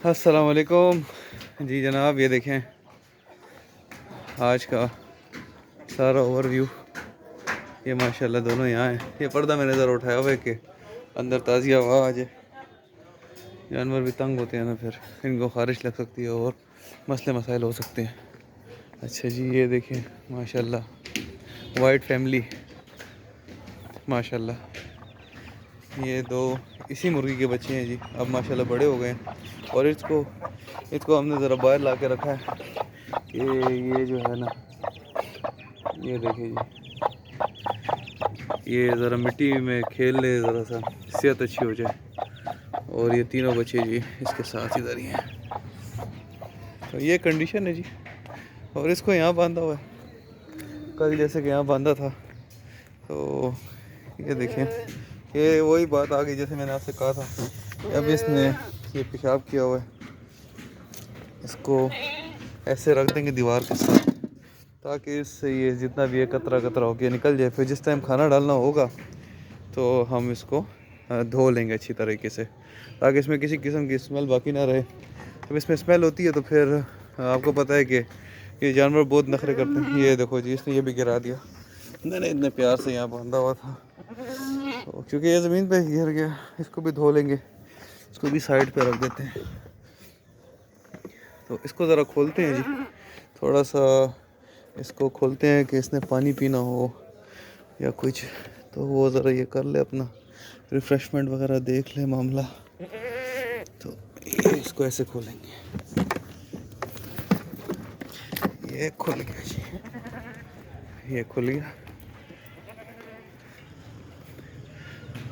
السلام علیکم جی جناب، یہ دیکھیں آج کا سارا اوور ویو. یہ ماشاءاللہ دونوں یہاں ہیں. یہ پردہ میں نظر اٹھایا ہوا ہے کہ اندر تازی ہوا آ جائے. جانور بھی تنگ ہوتے ہیں نا، پھر ان کو خارش لگ سکتی ہے اور مسئلے مسائل ہو سکتے ہیں. اچھا جی، یہ دیکھیں ماشاءاللہ وائٹ فیملی ماشاءاللہ. یہ دو اسی مرغی کے بچے ہیں جی. اب ماشاءاللہ بڑے ہو گئے ہیں اور اس کو ہم نے ذرا باہر لا کے رکھا ہے کہ یہ جو ہے نا، یہ دیکھیں جی، یہ ذرا مٹی میں کھیل لے، ذرا سا صحت اچھی ہو جائے. اور یہ تینوں بچے جی اس کے ساتھ ادھر ہی ہیں. تو یہ کنڈیشن ہے جی. اور اس کو یہاں باندھا ہوا ہے کل جیسے کہ یہاں باندھا تھا. تو یہ دیکھیں، یہ وہی بات آ گئی جیسے میں نے آپ سے کہا تھا. اب اس نے یہ پیشاب کیا ہوا ہے، اس کو ایسے رکھ دیں گے دیوار کے ساتھ تاکہ اس سے یہ جتنا بھی ہے قطرہ قطرہ ہو کے نکل جائے. پھر جس ٹائم کھانا ڈالنا ہوگا تو ہم اس کو دھو لیں گے اچھی طریقے سے تاکہ اس میں کسی قسم کی اسمیل باقی نہ رہے. جب اس میں اسمیل ہوتی ہے تو پھر آپ کو پتہ ہے کہ یہ جانور بہت نخرے کرتے ہیں. یہ دیکھو جی، اس نے یہ بھی گرا دیا. میں نے اتنے پیار سے یہاں باندھا ہوا تھا، تو کیونکہ یہ زمین پہ گر گیا. اس کو بھی دھو لیں گے، اس کو بھی سائڈ پہ رکھ دیتے ہیں. تو اس کو ذرا کھولتے ہیں جی، تھوڑا سا اس کو کھولتے ہیں کہ اس نے پانی پینا ہو یا کچھ، تو وہ ذرا یہ کر لے، اپنا ریفریشمنٹ وغیرہ دیکھ لے معاملہ. تو یہ اس کو ایسے کھولیں گے. یہ کھل گیا جی، یہ کھل گیا.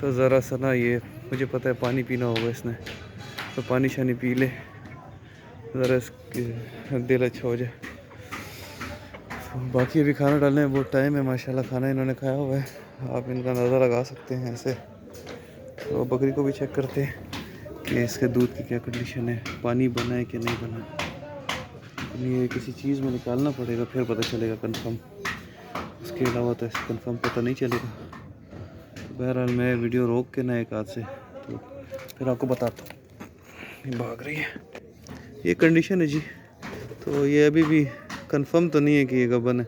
تو ذرا سا نا، یہ مجھے پتہ ہے پانی پینا ہوگا اس نے، تو پانی شانی پی لے، ذرا اس کی دل اچھا ہو جائے. باقی ابھی کھانا ڈالنے میں بہت ٹائم ہے. ماشاءاللہ کھانا انہوں نے کھایا ہوا ہے، آپ ان کا اندازہ لگا سکتے ہیں ایسے. تو بکری کو بھی چیک کرتے ہیں کہ اس کے دودھ کی کیا کنڈیشن ہے، پانی بنا ہے کہ نہیں بنا. یہ کسی چیز میں نکالنا پڑے گا پھر پتہ چلے گا کنفرم. اس کے علاوہ تو ایسے کنفرم پتہ نہیں چلے گا. بہرحال میں ویڈیو روک کے نہ ایک ہاتھ سے تو پھر آپ کو بتاتا ہوں. یہ بھاگ رہی ہے. یہ کنڈیشن ہے جی. تو یہ ابھی بھی کنفرم تو نہیں ہے کہ یہ گبن ہے،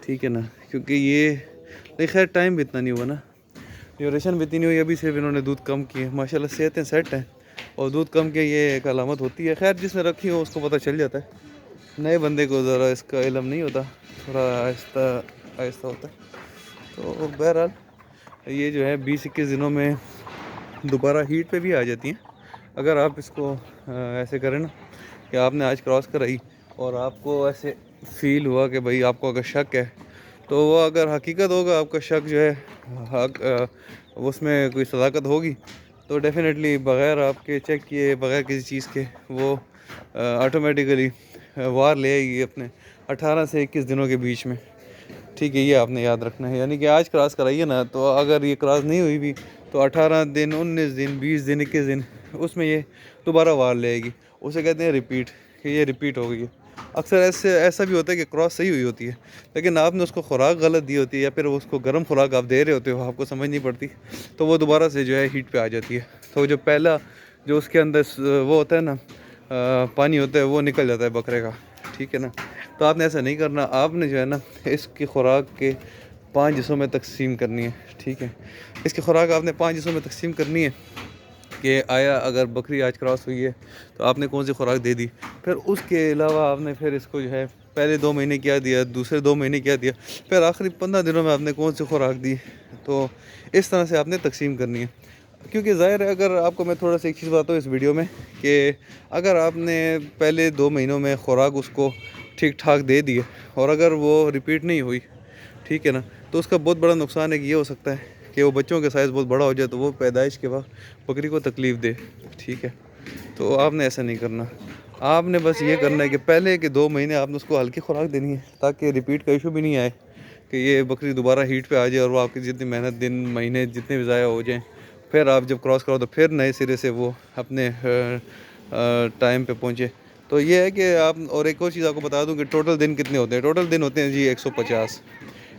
ٹھیک ہے نا، کیونکہ یہ خیر ٹائم بھی اتنا نہیں ہوا نا، ڈیوریشن بھی اتنی نہیں ہوئی. ابھی صرف انہوں نے دودھ کم کیے. ماشاءاللہ صحتیں سیٹ ہیں اور دودھ کم کے یہ ایک علامت ہوتی ہے. خیر جس نے رکھی ہو اس کو پتہ چل جاتا ہے. نئے بندے کو ذرا اس کا علم نہیں ہوتا، تھوڑا آہستہ آہستہ ہوتا ہے. تو بہرحال یہ جو ہے 20-21 دنوں میں دوبارہ ہیٹ پہ بھی آ جاتی ہیں. اگر آپ اس کو ایسے کریں نا کہ آپ نے آج کراس کرائی اور آپ کو ایسے فیل ہوا کہ بھائی آپ کو اگر شک ہے، تو وہ اگر حقیقت ہوگا آپ کا شک جو ہے اس میں کوئی صداقت ہوگی، تو ڈیفینیٹلی بغیر آپ کے چیک کیے، بغیر کسی چیز کے وہ آٹومیٹیکلی وار لے آئے گی اپنے 18 سے 21 دنوں کے بیچ میں. ٹھیک ہے، یہ آپ نے یاد رکھنا ہے. یعنی کہ آج کراس کرائیے نا، تو اگر یہ کراس نہیں ہوئی بھی تو 18 دن، 19 دن، 20 دن، 21 دن اس میں یہ دوبارہ وار لے آئے گی. اسے کہتے ہیں ریپیٹ، کہ یہ ریپیٹ ہو گئی ہے. اکثر ایسا بھی ہوتا ہے کہ کراس صحیح ہوئی ہوتی ہے لیکن آپ نے اس کو خوراک غلط دی ہوتی ہے، یا پھر اس کو گرم خوراک آپ دے رہے ہوتے ہو، آپ کو سمجھ نہیں پڑتی، تو وہ دوبارہ سے جو ہے ہیٹ پہ آ جاتی ہے. تو جو پہلا جو اس کے اندر وہ ہوتا ہے نا، پانی ہوتا ہے، وہ نکل جاتا ہے بکرے کا. ٹھیک ہے نا. تو آپ نے ایسا نہیں کرنا. آپ نے جو ہے نا اس کی خوراک کے 5 حصوں میں تقسیم کرنی ہے. ٹھیک ہے، اس کی خوراک آپ نے 5 حصوں میں تقسیم کرنی ہے کہ آیا اگر بکری آج کراس ہوئی ہے تو آپ نے کون سی خوراک دے دی. پھر اس کے علاوہ آپ نے پھر اس کو جو ہے پہلے 2 مہینے کیا دیا، دوسرے 2 مہینے کیا دیا، پھر آخری 15 دنوں میں آپ نے کون سی خوراک دی. تو اس طرح سے آپ نے تقسیم کرنی ہے. کیونکہ ظاہر ہے، اگر آپ کو میں تھوڑا سا ایک چیز بتاتا ہوں اس ویڈیو میں، کہ اگر آپ نے پہلے 2 مہینوں میں خوراک اس کو ٹھیک ٹھاک دے دی اور اگر وہ ریپیٹ نہیں ہوئی، ٹھیک ہے نا، تو اس کا بہت بڑا نقصان ہے کہ یہ ہو سکتا ہے کہ وہ بچوں کے سائز بہت بڑا ہو جائے تو وہ پیدائش کے وقت بکری کو تکلیف دے. ٹھیک ہے، تو آپ نے ایسا نہیں کرنا. آپ نے بس یہ کرنا ہے کہ پہلے کے 2 مہینے آپ نے اس کو ہلکی خوراک دینی ہے تاکہ ریپیٹ کا ایشو بھی نہیں آئے کہ یہ بکری دوبارہ ہیٹ پہ آ جائے اور وہ آپ کی جتنی محنت، دن، مہینے جتنے بھی ضائع ہو جائیں، پھر آپ جب کراس کرو تو پھر نئے سرے سے وہ اپنے ٹائم پہ پہنچے. تو یہ ہے کہ آپ، اور ایک اور چیز آپ کو بتا دوں کہ ٹوٹل دن کتنے ہوتے ہیں. ٹوٹل دن ہوتے ہیں جی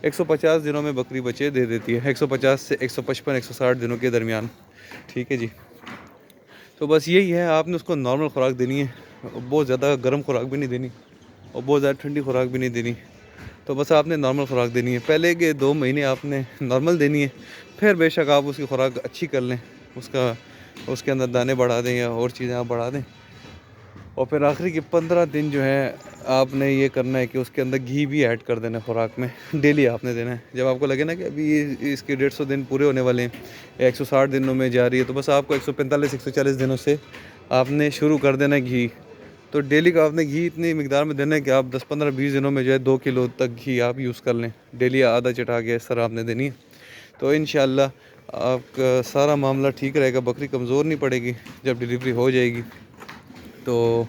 150 دنوں میں بکری بچے دے دیتی ہے. 150 سے 155 160 دنوں کے درمیان. ٹھیک ہے جی. تو بس یہی ہے، آپ نے اس کو نارمل خوراک دینی ہے، بہت زیادہ گرم خوراک بھی نہیں دینی اور بہت زیادہ ٹھنڈی خوراک بھی نہیں دینی. تو بس آپ نے نارمل خوراک دینی ہے. پہلے کے 2 مہینے آپ نے نارمل دینی ہے، پھر بے شک آپ اس کی خوراک اچھی کر لیں، اس کے اندر دانے بڑھا دیں یا اور چیزیں آپ بڑھا دیں. اور پھر آخری کے 15 دن جو ہے آپ نے یہ کرنا ہے کہ اس کے اندر گھی بھی ایڈ کر دینا ہے خوراک میں. ڈیلی آپ نے دینا ہے. جب آپ کو لگے نا کہ ابھی اس کے 150 دن پورے ہونے والے ہیں یا 160 دنوں میں جا رہی ہے، تو بس آپ کو 145-140 دنوں سے آپ نے شروع کر دینا ہے گھی. تو ڈیلی کا آپ نے گھی اتنی مقدار میں دینا ہے کہ آپ 10-15-20 دنوں میں جو ہے 2 کلو تک گھی آپ یوز کر لیں. ڈیلی آدھا چٹا کے اس طرح آپ نے دینی ہے. تو انشاءاللہ آپ کا سارا معاملہ ٹھیک رہے گا. بکری کمزور نہیں پڑے گی جب ڈیلیوری ہو جائے گی. تو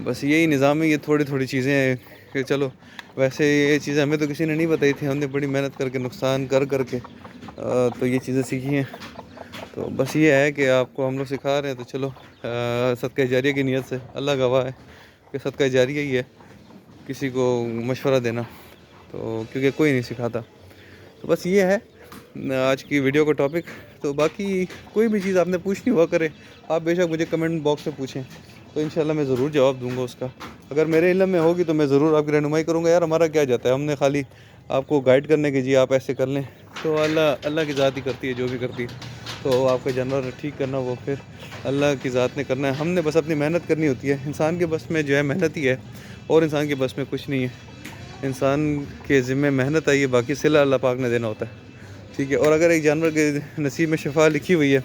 بس یہی نظام ہے. یہ تھوڑی تھوڑی چیزیں ہیں کہ چلو، ویسے یہ چیزیں ہمیں تو کسی نے نہیں بتائی تھی، ہم نے بڑی محنت کر کے نقصان کر کے تو یہ چیزیں سیکھی ہیں. تو بس یہ ہے کہ آپ کو ہم لوگ سکھا رہے ہیں. تو چلو، صدقہ جاریہ کی نیت سے اللہ گواہ ہے کہ صدقہ جاریہ ہی ہے کسی کو مشورہ دینا، تو کیونکہ کوئی نہیں سکھاتا. تو بس یہ ہے آج کی ویڈیو کا ٹاپک. تو باقی کوئی بھی چیز آپ نے پوچھنی ہوا کرے، آپ بے شک مجھے کمنٹ باکس میں پوچھیں، تو انشاءاللہ میں ضرور جواب دوں گا اس کا. اگر میرے علم میں ہوگی تو میں ضرور آپ کی رہنمائی کروں گا. یار ہمارا کیا جاتا ہے، ہم نے خالی آپ کو گائیڈ کرنے کے جی آپ ایسے کر لیں. تو اللہ کی ذات ہی کرتی ہے جو بھی کرتی ہے. تو آپ کا جانور ٹھیک کرنا وہ پھر اللہ کی ذات نے کرنا ہے. ہم نے بس اپنی محنت کرنی ہوتی ہے. انسان کے بس میں جو ہے محنت ہی ہے، اور انسان کے بس میں کچھ نہیں ہے. انسان کے ذمہ محنت آئی ہے، باقی صلہ اللہ پاک نے دینا ہوتا ہے. ٹھیک ہے. اور اگر ایک جانور کے نصیب میں شفا لکھی ہوئی ہے،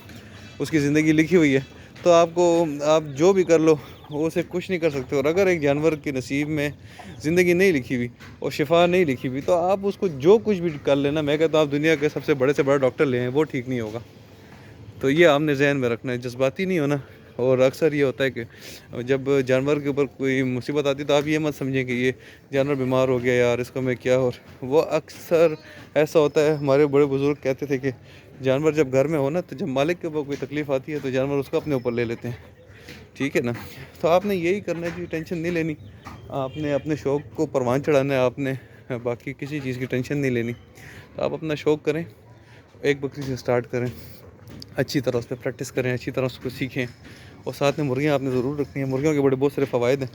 اس کی زندگی لکھی ہوئی ہے، تو آپ جو بھی کر لو وہ اسے کچھ نہیں کر سکتے. اور اگر ایک جانور کے نصیب میں زندگی نہیں لکھی ہوئی اور شفا نہیں لکھی ہوئی، تو آپ اس کو جو کچھ بھی کر لینا، میں کہتا ہوں آپ دنیا کے سب سے بڑا ڈاکٹر لے ہیں، وہ ٹھیک نہیں ہوگا. تو یہ آپ نے ذہن میں رکھنا ہے، جذباتی نہیں ہونا. اور اکثر یہ ہوتا ہے کہ جب جانور کے اوپر کوئی مصیبت آتی ہے تو آپ یہ مت سمجھیں کہ یہ جانور بیمار ہو گیا یار اس کو میں کیا. اور وہ اکثر ایسا ہوتا ہے. ہمارے بڑے بزرگ کہتے تھے کہ جانور جب گھر میں ہو نا، تو جب مالک کے اوپر کوئی تکلیف آتی ہے تو جانور اس کو اپنے اوپر لے لیتے ہیں. ٹھیک ہے نا. تو آپ نے یہی کرنا ہے جی، ٹینشن نہیں لینی. آپ نے اپنے شوق کو پروان چڑھانا ہے. آپ نے باقی کسی چیز کی ٹینشن نہیں لینی. تو آپ اپنا شوق کریں، ایک بکری سے سٹارٹ کریں، اچھی طرح اس پہ پریکٹس کریں، اچھی طرح اس کو سیکھیں. اور ساتھ میں مرغیاں آپ نے ضرور رکھنی ہیں. مرغیوں کے بہت سارے فوائد ہیں.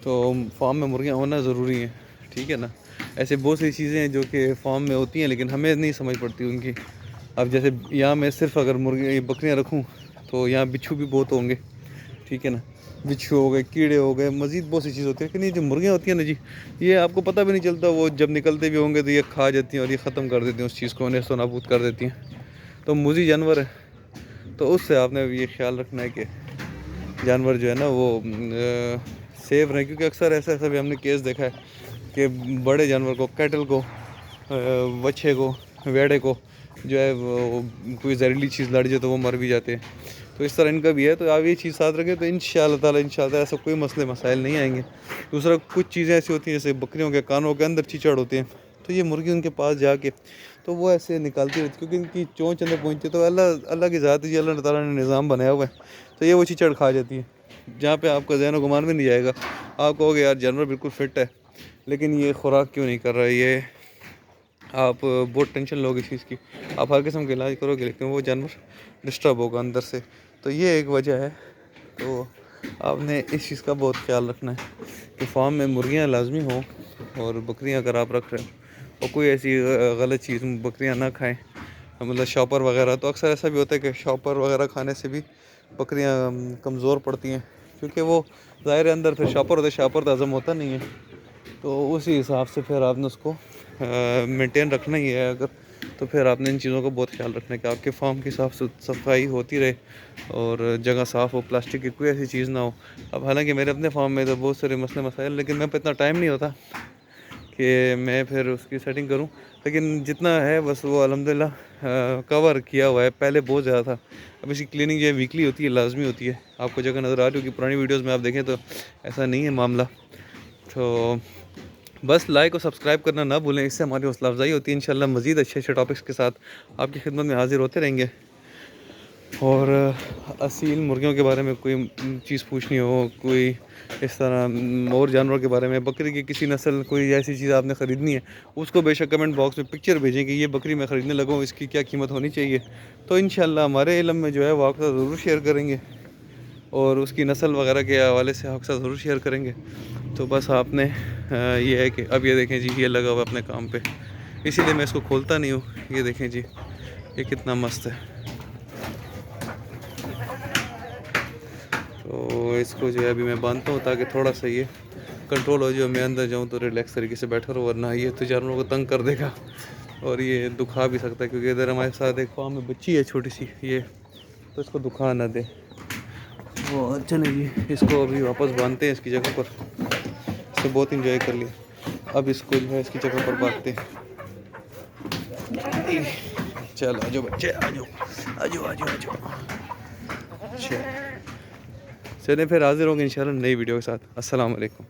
تو فارم میں مرغیاں ہونا ضروری ہیں. ٹھیک ہے نا. ایسے بہت سی چیزیں ہیں جو کہ فارم میں ہوتی ہیں لیکن ہمیں نہیں سمجھ پڑتی ان کی. اب جیسے یہاں میں صرف اگر بکریاں رکھوں تو یہاں بچھو بھی بہت ہوں گے. ٹھیک ہے نا. بچھو ہو گئے، کیڑے ہو گئے، مزید بہت سی چیز ہوتی ہے. لیکن یہ جو مرغیاں ہوتی ہیں نا جی، یہ آپ کو پتہ بھی نہیں چلتا. وہ جب نکلتے بھی ہوں گے تو یہ کھا جاتی ہیں اور یہ ختم کر دیتی ہیں اس چیز کو، نیست و نابود کر دیتی ہیں. تو موذی جانور ہے. تو اس سے آپ نے یہ خیال رکھنا ہے کہ جانور جو ہے نا وہ سیف رہیں. کیونکہ اکثر ایسا بھی ہم نے کیس دیکھا ہے کہ بڑے جانور کو، کیٹل کو، بچھے کو، ویڑے کو جو ہے وہ کوئی زہریلی چیز لڑ جائے تو وہ مر بھی جاتے ہیں. تو اس طرح ان کا بھی ہے. تو آپ یہ چیز ساتھ رکھیں تو انشاءاللہ تعالی ایسا کوئی مسائل نہیں آئیں گے. دوسرا، کچھ چیزیں ایسی ہوتی ہیں جیسے بکریوں کے کانوں کے اندر چیچڑ ہوتے ہیں، تو یہ مرغی ان کے پاس جا کے تو وہ ایسے نکالتی رہتی، کیونکہ ان کی چونچ اندر پہنچتی ہے. تو اللہ کی ذات ہے، اللہ تعالیٰ نے نظام بنایا ہوا ہے. تو یہ وہ چیچڑ کھا جاتی ہے، جہاں پہ آپ کا ذہن و گمان بھی نہیں جائے گا. آپ کہو گے یار جانور بالکل فٹ ہے لیکن یہ خوراک کیوں نہیں کر رہا ہے. یہ آپ بہت ٹینشن لو گے اس چیز کی. آپ ہر قسم کا علاج کرو گے لیکن وہ جانور ڈسٹرب ہوگا اندر سے. تو یہ ایک وجہ ہے. تو آپ نے اس چیز کا بہت خیال رکھنا ہے کہ فارم میں مرغیاں لازمی ہوں. اور بکریاں اگر آپ رکھ رہے ہو اور کوئی ایسی غلط چیز بکریاں نہ کھائیں، مطلب شاپر وغیرہ. تو اکثر ایسا بھی ہوتا ہے کہ شاپر وغیرہ کھانے سے بھی بکریاں کمزور پڑتی ہیں، کیونکہ وہ ظاہر اندر پھر شاپر ہوتا ہے، شاپر تو ہضم ہوتا نہیں ہے. تو اسی حساب سے پھر آپ نے اس کو مینٹین رکھنا ہی ہے. اگر تو پھر آپ نے ان چیزوں کا بہت خیال رکھنا ہے کہ آپ کے فارم کی صاف صفائی ہوتی رہے اور جگہ صاف ہو، پلاسٹک کی کوئی ایسی چیز نہ ہو. اب حالانکہ میرے اپنے فارم میں تو بہت سارے مسائل، لیکن میں پہ اتنا ٹائم نہیں ہوتا کہ میں پھر اس کی سیٹنگ کروں. لیکن جتنا ہے بس وہ الحمدللہ کور کیا ہوا ہے. پہلے بہت زیادہ تھا. اب اس کی کلیننگ جو ہے ویکلی ہوتی ہے، لازمی ہوتی ہے. آپ کو جگہ نظر آ رہی ہوگی پرانی ویڈیوز میں آپ دیکھیں تو ایسا نہیں ہے معاملہ. تو بس لائک اور سبسکرائب کرنا نہ بھولیں، اس سے ہماری حوصلہ افزائی ہوتی ہے. انشاءاللہ مزید اچھے ٹاپکس کے ساتھ آپ کی خدمت میں حاضر ہوتے رہیں گے. اور اصیل مرغیوں کے بارے میں کوئی چیز پوچھنی ہو، کوئی اس طرح اور جانوروں کے بارے میں، بکری کی کسی نسل کوئی ایسی چیز آپ نے خریدنی ہے، اس کو بے شک کمنٹ باکس میں پکچر بھیجیں کہ یہ بکری میں خریدنے لگا ہوں، اس کی کیا قیمت ہونی چاہیے. تو انشاءاللہ ہمارے علم میں جو ہے وہ آپ کا ضرور شیئر کریں گے. اور اس کی نسل وغیرہ کے حوالے سے آپ کے ساتھ ضرور شیئر کریں گے. تو بس آپ نے یہ ہے کہ اب یہ دیکھیں جی یہ لگا ہوا اپنے کام پہ, اسی لیے میں اس کو کھولتا نہیں ہوں. یہ دیکھیں جی یہ کتنا مست ہے. تو اس کو جو ہے ابھی میں باندھتا ہوں تاکہ تھوڑا سا یہ کنٹرول ہو جائے, میں اندر جاؤں تو ریلیکس طریقے سے بیٹھا رہوں, ورنہ یہ تو جانوروں کو تنگ کر دے گا اور یہ دکھا بھی سکتا ہے, کیونکہ ادھر ہمارے ساتھ ایک فارم میں بچی ہے چھوٹی سی یہ, تو اس کو دکھا نہ دے. وہ چلیں جی اس کو ابھی واپس باندھتے ہیں اس کی جگہ پر. اس سے بہت انجوائے کر لیا, اب اس کو جو ہے اس کی جگہ پر باندھتے ہیں. چل آ جاؤ بچے آ جاؤ آ جاؤ آ جاؤ آ جاؤ. چلیں پھر حاضر ہوں گے انشاءاللہ نئی ویڈیو کے ساتھ. السلام علیکم.